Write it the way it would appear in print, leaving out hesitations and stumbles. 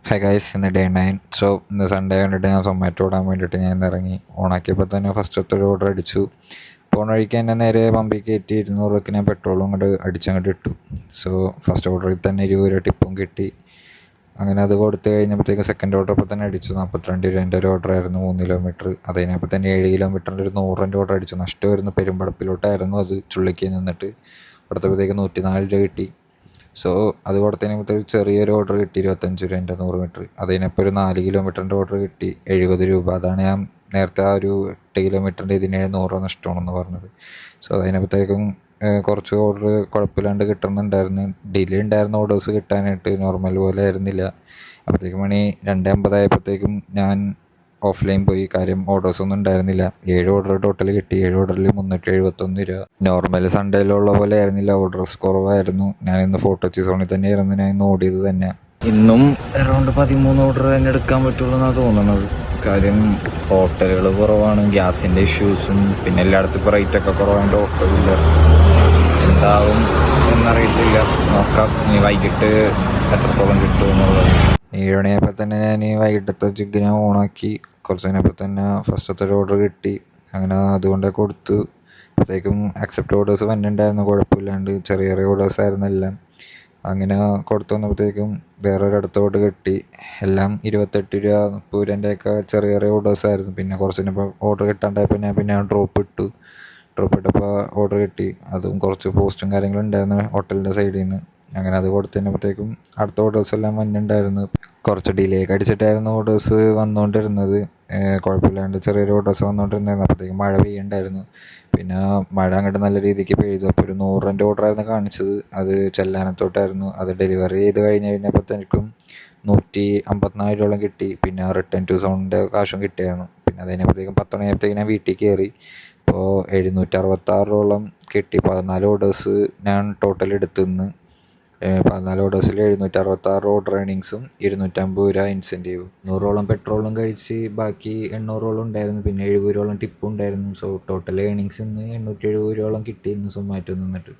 Hi guys, ഇന്ന് day 9. So ഇന്ന് Sunday കണ്ടിട്ട് ഞാൻ സൊമാറ്റോ ഇടാൻ വേണ്ടിയിട്ട് ഞാൻ ഇന്ന് ഇറങ്ങി. ഓണാക്കിയപ്പോൾ തന്നെ ഫസ്റ്റത്തെ ഒരു ഓർഡർ അടിച്ചു. പോണ വഴിക്ക് തന്നെ നേരെ പമ്പിൽ കയറ്റി 200 രൂപയ്ക്ക് ഞാൻ പെട്രോളും അങ്ങോട്ട് അടിച്ചങ്ങോട്ട് ഇട്ടു. സോ ഫസ്റ്റ് ഓർഡറിൽ തന്നെ 20 രൂപ ടിപ്പും കിട്ടി. അങ്ങനെ അത് കൊടുത്ത് കഴിഞ്ഞപ്പോഴത്തേക്ക് സെക്കൻഡ് ഓർഡർ അപ്പോൾ തന്നെ അടിച്ചു. 42 രൂപേൻ്റെ ഒരു ഓർഡർ ആയിരുന്നു, 3 കിലോമീറ്റർ. അത് കഴിഞ്ഞപ്പോൾ തന്നെ 7 കിലോമീറ്ററിൻ്റെ ഒരു 100 ഓർഡർ അടിച്ചു. നഷ്ടമായിരുന്നു, പെരുമ്പടപ്പിലോട്ടായിരുന്നു അത്. ചുള്ളിക്ക് നിന്നിട്ട് കൊടുത്തപ്പോഴത്തേക്ക് 104 രൂപ കിട്ടി. സോ അത് കൊടുത്തതിനകത്ത് ഒരു ചെറിയൊരു ഓർഡർ കിട്ടി, 25 രൂപേൻ്റെ 100 മീറ്റർ. അതിനിപ്പോൾ ഒരു 4 കിലോമീറ്ററിൻ്റെ ഓർഡർ കിട്ടി, 70 രൂപ. അതാണ് ഞാൻ നേരത്തെ ആ ഒരു 8 കിലോമീറ്ററിൻ്റെ ഇതിന് 100 രൂപ നഷ്ടമാണെന്ന് പറഞ്ഞത്. സോ അതിനപ്പോഴത്തേക്കും കുറച്ച് ഓർഡർ കുഴപ്പമില്ലാണ്ട് കിട്ടുന്നുണ്ടായിരുന്നു. ഡിലേ ഉണ്ടായിരുന്ന ഓർഡേഴ്സ് കിട്ടാനായിട്ട്, നോർമൽ പോലെ ആയിരുന്നില്ല. അപ്പോഴത്തേക്കും മണി 2:50 ആയപ്പോഴത്തേക്കും ഞാൻ ഓഫ്ലൈൻ പോയി. കാര്യം ഓർഡേഴ്സ് ഒന്നും ഉണ്ടായിരുന്നില്ല. 7 ഓർഡർ ടോട്ടൽ കിട്ടി. 7 ഓർഡറിൽ 371 രൂപ. നോർമൽ സൺഡേയിലുള്ള പോലെ ആയിരുന്നില്ല, ഓർഡേഴ്സ് കുറവായിരുന്നു. ഞാൻ ഇന്ന് ഫോർട്ട് സോണിൽ തന്നെയായിരുന്നു ഞാൻ ഇന്ന് ഓടിയത് തന്നെ. ഇന്നും അറൗണ്ട് 13 ഓർഡർ തന്നെ എടുക്കാൻ പറ്റുള്ളൂ എന്നാണ് തോന്നുന്നത്. കാര്യം ഹോട്ടലുകൾ കുറവാണ്, ഗ്യാസിൻ്റെ ഇഷ്യൂസും പിന്നെ എല്ലായിടത്തും ഇപ്പോൾ റേറ്റൊക്കെ കുറവാണ്ട് ഓട്ടമില്ല. എന്താവും എന്നറിയത്തില്ല, നോക്കാം ഇനി വൈകിട്ട് എത്രത്തോളം കിട്ടുമെന്നുള്ളത്. 7 മണിയായപ്പോൾ തന്നെ ഞാൻ വൈകിട്ടത്തെ ജിഗ്ഗിനെ ഓണാക്കി. കുറച്ച് കഴിഞ്ഞപ്പോൾ തന്നെ ഫസ്റ്റത്തെ ഒരു ഓർഡർ കിട്ടി. അങ്ങനെ അതുകൊണ്ട് കൊടുത്തു. അപ്പോഴത്തേക്കും അക്സെപ്റ്റ് ഓർഡേഴ്സ് വന്നിട്ടുണ്ടായിരുന്നു, കുഴപ്പമില്ലാണ്ട്. ചെറിയ ചെറിയ ഓർഡേഴ്സ് ആയിരുന്നു എല്ലാം. അങ്ങനെ കൊടുത്തു വന്നപ്പോഴത്തേക്കും വേറൊരു അടുത്ത ഓർഡർ കിട്ടി. എല്ലാം 28 രൂപ 30 രൂപേൻ്റെയൊക്കെ ചെറിയ ചെറിയ ഓർഡേഴ്സ് ആയിരുന്നു. പിന്നെ കുറച്ച് കഴിഞ്ഞപ്പോൾ ഓർഡർ കിട്ടാണ്ടായപ്പോൾ ഞാൻ ഡ്രോപ്പ് ഇട്ടപ്പോൾ ഓർഡർ കിട്ടി. അതും കുറച്ച് പോസ്റ്റും കാര്യങ്ങളും ഉണ്ടായിരുന്നു ഹോട്ടലിൻ്റെ സൈഡിൽ നിന്ന്. അങ്ങനെ അത് കൊടുത്തതിനപ്പോഴത്തേക്കും അടുത്ത ഓർഡേഴ്സ് എല്ലാം വന്നിട്ടുണ്ടായിരുന്നു. കുറച്ച് ഡിലേ ഒക്കെ അടിച്ചിട്ടായിരുന്നു ഓർഡേഴ്സ് വന്നുകൊണ്ടിരുന്നത്. കുഴപ്പമില്ലാണ്ട് ചെറിയൊരു ഓർഡേഴ്സ് വന്നുകൊണ്ടിരുന്നായിരുന്നു. അപ്പോഴത്തേക്കും മഴ പെയ്യുണ്ടായിരുന്നു. പിന്നെ മഴ അങ്ങോട്ട് നല്ല രീതിക്ക് പെയ്തു. അപ്പോൾ ഒരു 100 രൂപേൻ്റെ ഓർഡറായിരുന്നു കാണിച്ചത്. അത് ചെല്ലാനത്തോട്ടായിരുന്നു. അത് ഡെലിവറി ചെയ്ത് കഴിഞ്ഞപ്പോഴത്തേക്കും 154 രൂപയോളം കിട്ടി. പിന്നെ റിട്ടേൺ ടു സോണിൻ്റെ കാശും കിട്ടിയായിരുന്നു. പിന്നെ അത് കഴിഞ്ഞപ്പോഴത്തേക്കും 10 മണിയായപ്പോഴത്തേക്കും ഞാൻ വീട്ടിൽ കയറി. ഇപ്പോൾ 766 രൂപയോളം കിട്ടി. 14 ഓർഡേഴ്സ് ഞാൻ ടോട്ടൽ എടുത്തുനിന്ന്. 14 ഓർഡേഴ്സിൽ 766 ഓർഡർ ഏണിങ്സും 250 രൂപ ഇൻസെൻറ്റീവും. 100 പെട്രോളും കഴിച്ച് ബാക്കി 800 ഉണ്ടായിരുന്നു. പിന്നെ 70 ടിപ്പും ഉണ്ടായിരുന്നു. സോ ടോട്ടൽ ഏണിങ്സ് ഇന്ന് 870 രൂപയോളം കിട്ടി ഇന്ന് സൊമാറ്റോ നിന്നിട്ട്.